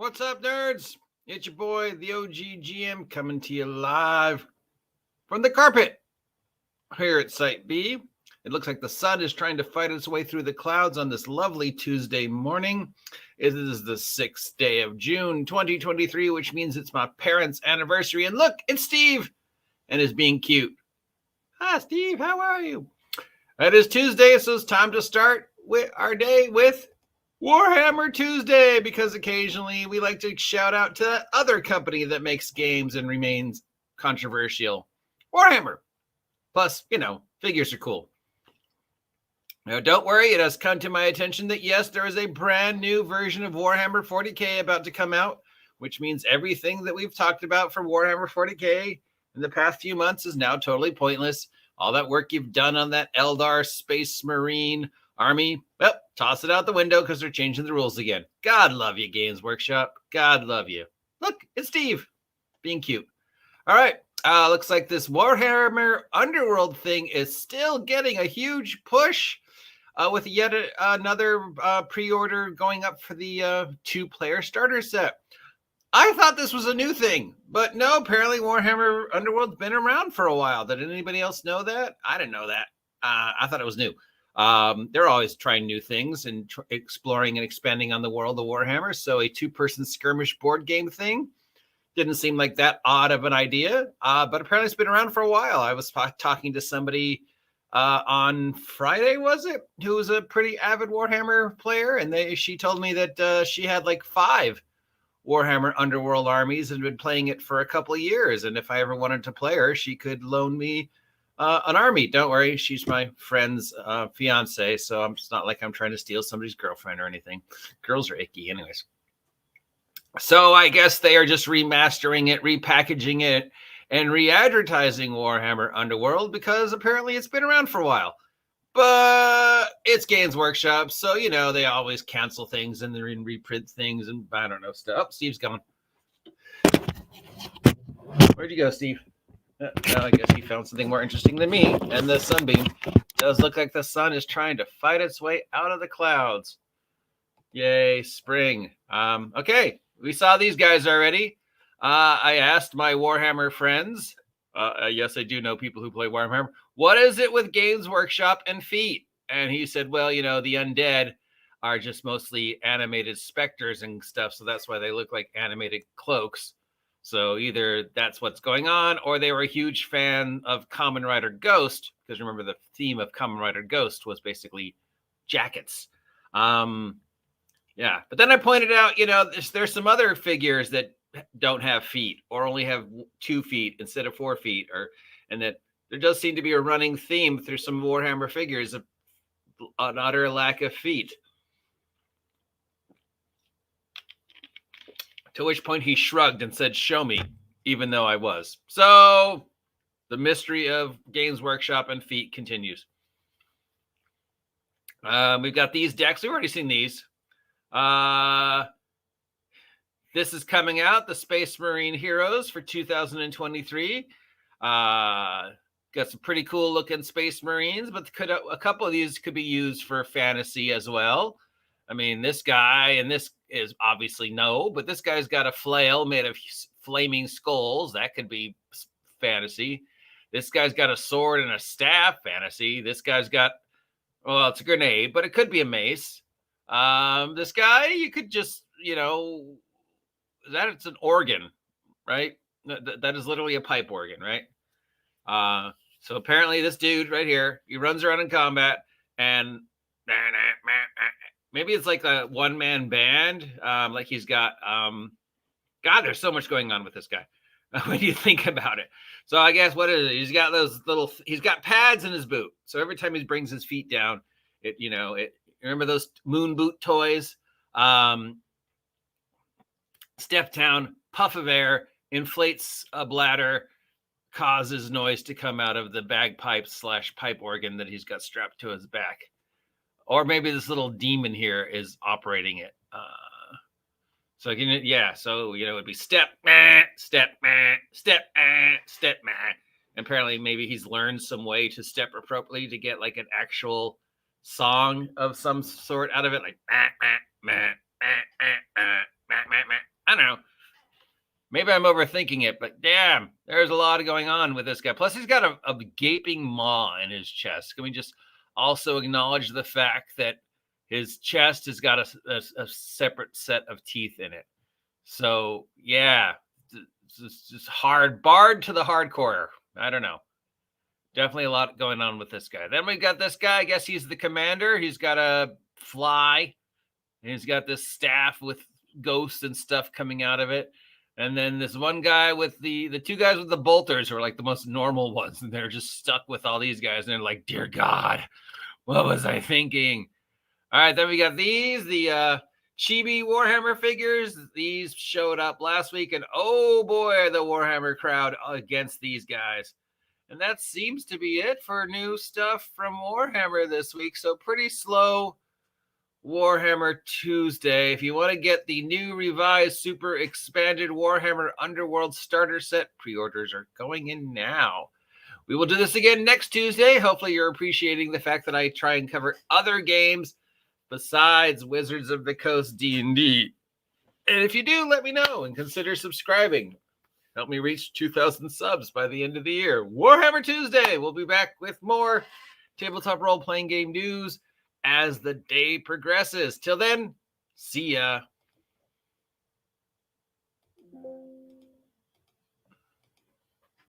What's up, nerds? It's your boy, the OG GM, coming to you live from the carpet here at Site B. It looks like the sun is trying to fight its way through the clouds on this lovely Tuesday morning. It is the 6th day of June, 2023, which means it's my parents' anniversary. And look, it's Steve, and is being cute. Hi, Steve. How are you? It is Tuesday, so it's time to start with our day with Warhammer Tuesday, because occasionally we like to shout out to that other company that makes games and remains controversial. Warhammer. Plus, figures are cool. Now, don't worry, it has come to my attention that, yes, there is a brand new version of Warhammer 40k about to come out, which means everything that we've talked about for Warhammer 40k in the past few months is now totally pointless. All that work you've done on that Eldar Space Marine army, well, toss it out the window because they're changing the rules again. God love you, Games Workshop. God love you. Look, it's Steve being cute. All right. Looks like this Warhammer Underworld thing is still getting a huge push with yet another pre-order going up for the 2-player starter set. I thought this was a new thing, but no, apparently Warhammer Underworld's been around for a while. Did anybody else know that? I didn't know that. I thought it was new. They're always trying new things and exploring and expanding on the world of Warhammer. So a 2-person skirmish board game thing didn't seem like that odd of an idea, but apparently it's been around for a while. I was talking to somebody on Friday, was it, who was a pretty avid Warhammer player, and she told me that she had like 5 Warhammer Underworld armies and been playing it for a couple of years, and if I ever wanted to play her, she could loan me an army. Don't worry, she's my friend's fiance, so it's not like I'm trying to steal somebody's girlfriend or anything. Girls are icky anyways. So I guess they are just remastering it, repackaging it, and re-advertising Warhammer Underworld because apparently it's been around for a while. But it's Games Workshop, so, they always cancel things and they're in reprint things and I don't know stuff. Oh, Steve's gone. Where'd you go, Steve? I guess he found something more interesting than me. And the sunbeam does look like the sun is trying to fight its way out of the clouds. Yay, spring. Okay, we saw these guys already. I asked my Warhammer friends, yes, I do know people who play Warhammer, what is it with Games Workshop and feet? And he said, well, the undead are just mostly animated specters and stuff, so that's why they look like animated cloaks. So either that's what's going on, or they were a huge fan of Kamen Rider Ghost, because remember the theme of Kamen Rider Ghost was basically jackets. Yeah, but then I pointed out, there's some other figures that don't have feet or only have 2 feet instead of 4 feet, and that there does seem to be a running theme through some Warhammer figures of an utter lack of feet. To which point he shrugged and said, show me, even though I was. So the mystery of Games Workshop and feet continues. We've got these decks. We've already seen these. This is coming out, the Space Marine Heroes for 2023. Got some pretty cool looking Space Marines, but a couple of these could be used for fantasy as well. I mean, this guy, and this is obviously no, but this guy's got a flail made of flaming skulls. That could be fantasy. This guy's got a sword and a staff, fantasy. This guy's got, well, it's a grenade, but it could be a mace. This guy, you could just, it's an organ, right? That is literally a pipe organ, right? So apparently this dude right here, he runs around in combat and maybe it's like a one-man band. Like he's got, God, there's so much going on with this guy when you think about it. So I guess what is it? He's got those he's got pads in his boot. So every time he brings his feet down, remember those moon boot toys? Step down, puff of air, inflates a bladder, causes noise to come out of the bagpipes / pipe organ that he's got strapped to his back. Or maybe this little demon here is operating it. So it'd be step, step, step, step. Apparently, maybe he's learned some way to step appropriately to get like an actual song of some sort out of it, like Maybe I'm overthinking it, but damn, there's a lot going on with this guy. Plus, he's got a gaping maw in his chest. Can we just also acknowledge the fact that his chest has got a separate set of teeth in it? So, yeah, it's just barred to the hardcore. I don't know. Definitely a lot going on with this guy. Then we got this guy. I guess he's the commander. He's got a fly. And he's got this staff with ghosts and stuff coming out of it. And then this one guy with the two guys with the bolters who are like the most normal ones. And they're just stuck with all these guys. And they're like, dear God, what was I thinking? All right, then we got these, the Chibi Warhammer figures. These showed up last week. And oh boy, the Warhammer crowd against these guys. And that seems to be it for new stuff from Warhammer this week. So pretty slow Warhammer Tuesday. If you want to get the new revised super expanded Warhammer Underworlds starter set, pre-orders are going in now. We will do this again next Tuesday. Hopefully you're appreciating the fact that I try and cover other games besides Wizards of the Coast D&D. And if you do, let me know and consider subscribing. Help me reach 2,000 subs by the end of the year. Warhammer Tuesday. We'll be back with more tabletop role-playing game news as the day progresses. Till then, see ya.